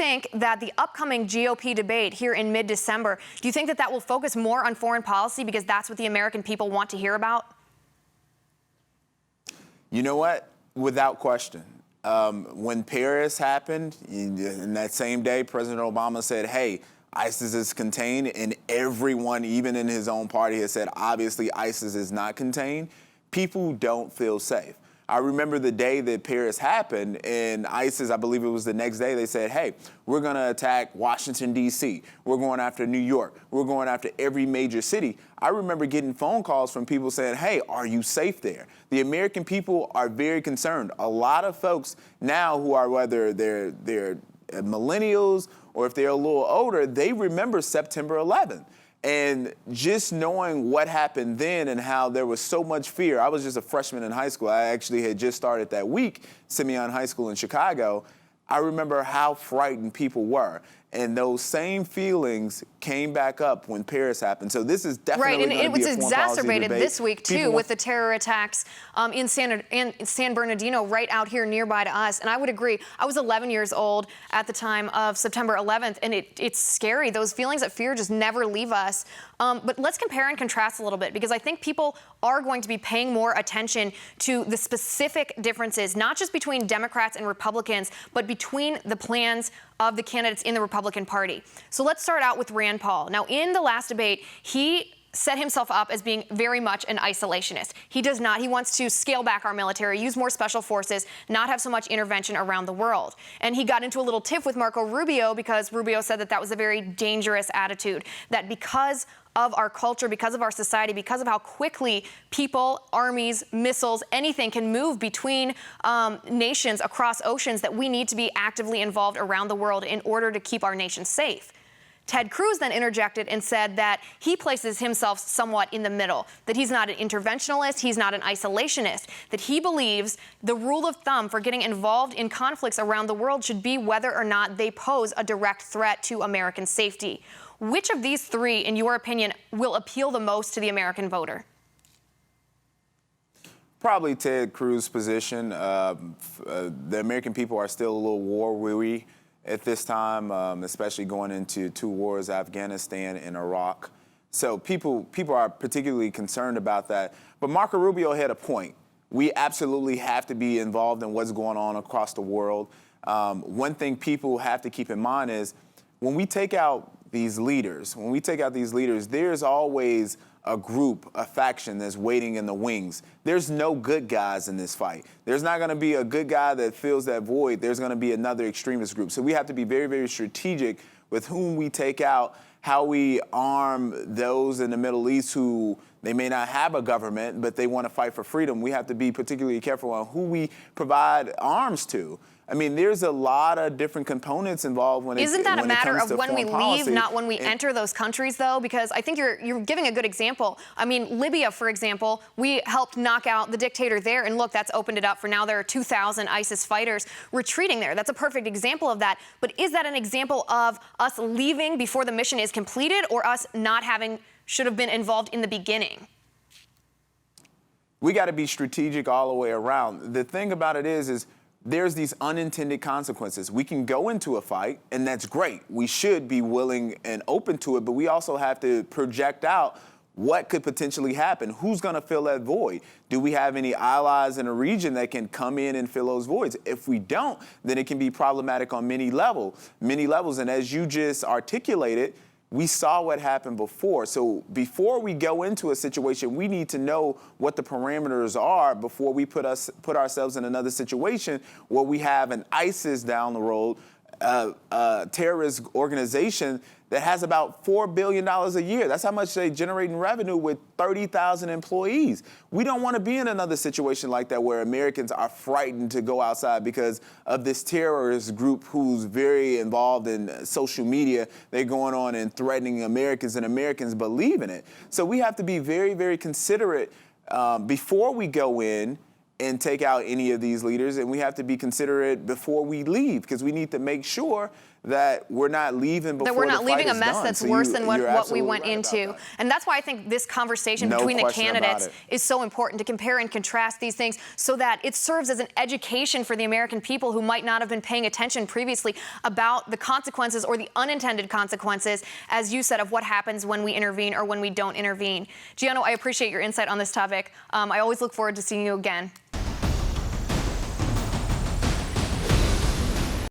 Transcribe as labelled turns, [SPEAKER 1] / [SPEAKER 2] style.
[SPEAKER 1] think that the upcoming GOP debate here in mid-December, do you think that that will focus more on foreign policy because that's what the American people want to hear about?
[SPEAKER 2] You know what? Without question. When Paris happened, in that same day, President Obama said, hey, ISIS is contained, and everyone, even in his own party, has said, obviously, ISIS is not contained. People don't feel safe. I remember the day that Paris happened, and ISIS, I believe it was the next day, they said, hey, we're going to attack Washington, D.C. We're going after New York. We're going after every major city. I remember getting phone calls from people saying, hey, are you safe there? The American people are very concerned. A lot of folks now who are, whether they're millennials or if they're a little older, they remember September 11th. And just knowing what happened then and how there was so much fear. I was just a freshman in high school. I actually had just started that week, Simeon High School in Chicago. I remember how frightened people were. And those same feelings came back up when Paris happened. So this is definitely
[SPEAKER 1] right, and it was exacerbated
[SPEAKER 2] debate.
[SPEAKER 1] this week, too, with the terror attacks in San Bernardino, right out here nearby to us. And I would agree. I was 11 years old at the time of September 11th, and it's scary. Those feelings of fear just never leave us. But let's compare and contrast a little bit, because I think people are going to be paying more attention to the specific differences, not just between Democrats and Republicans, but between the plans of the candidates in the Republican Party. So let's start out with Rand Paul. Now, in the last debate, he set himself up as being very much an isolationist. He does not. He wants to scale back our military, use more special forces, not have so much intervention around the world. And he got into a little tiff with Marco Rubio because Rubio said that that was a very dangerous attitude, that because of our culture, because of our society, because of how quickly people, armies, missiles, anything can move between nations across oceans, that we need to be actively involved around the world in order to keep our nation safe. Ted Cruz then interjected and said that he places himself somewhat in the middle, that he's not an interventionalist, he's not an isolationist, that he believes the rule of thumb for getting involved in conflicts around the world should be whether or not they pose a direct threat to American safety. Which of these three, in your opinion, will appeal the most to the American voter?
[SPEAKER 2] Probably Ted Cruz's position. The American people are still a little war-weary at this time, especially going into two wars, Afghanistan and Iraq. So people are particularly concerned about that. But Marco Rubio had a point. We absolutely have to be involved in what's going on across the world. One thing people have to keep in mind is when we take out these leaders, there's always a group, a faction that's waiting in the wings. There's no good guys in this fight. There's not going to be a good guy that fills that void. There's going to be another extremist group. So we have to be very, very strategic with whom we take out, how we arm those in the Middle East who they may not have a government, but they want to fight for freedom. We have to be particularly careful on who we provide arms to. I mean, there's a lot of different components involved when
[SPEAKER 1] Isn't that a matter of when we leave,
[SPEAKER 2] policy,
[SPEAKER 1] not when we enter those countries, though? Because I think you're giving a good example. I mean, Libya, for example, we helped knock out the dictator there, and look, that's opened it up for now there are 2,000 ISIS fighters retreating there. That's a perfect example of that. But is that an example of us leaving before the mission is completed, or us not should have been involved in the beginning?
[SPEAKER 2] We got to be strategic all the way around. The thing about it is there's these unintended consequences. We can go into a fight, and that's great. We should be willing and open to it, but we also have to project out what could potentially happen. Who's going to fill that void? Do we have any allies in a region that can come in and fill those voids? If we don't, then it can be problematic on many levels. And as you just articulated, we saw what happened before. So before we go into a situation, we need to know what the parameters are before we put ourselves in another situation where we have an ISIS down the road, a terrorist organization that has about $4 billion a year. That's how much they generate in revenue with 30,000 employees. We don't want to be in another situation like that where Americans are frightened to go outside because of this terrorist group who's very involved in social media. They're going on and threatening Americans, and Americans believe in it. So we have to be very, very considerate before we go in and take out any of these leaders, and we have to be considerate before we leave, because we need to make sure that we're not leaving before
[SPEAKER 1] that we're not
[SPEAKER 2] the fight
[SPEAKER 1] leaving a
[SPEAKER 2] is
[SPEAKER 1] mess
[SPEAKER 2] done.
[SPEAKER 1] that's
[SPEAKER 2] So
[SPEAKER 1] worse than
[SPEAKER 2] you're
[SPEAKER 1] what we
[SPEAKER 2] absolutely
[SPEAKER 1] went
[SPEAKER 2] right about
[SPEAKER 1] into.
[SPEAKER 2] that.
[SPEAKER 1] And that's why I think this conversation
[SPEAKER 2] No
[SPEAKER 1] between the
[SPEAKER 2] question about
[SPEAKER 1] candidates
[SPEAKER 2] it.
[SPEAKER 1] is so important, to compare and contrast these things so that it serves as an education for the American people who might not have been paying attention previously about the consequences or the unintended consequences, as you said, of what happens when we intervene or when we don't intervene. Gianno, I appreciate your insight on this topic. I always look forward to seeing you again.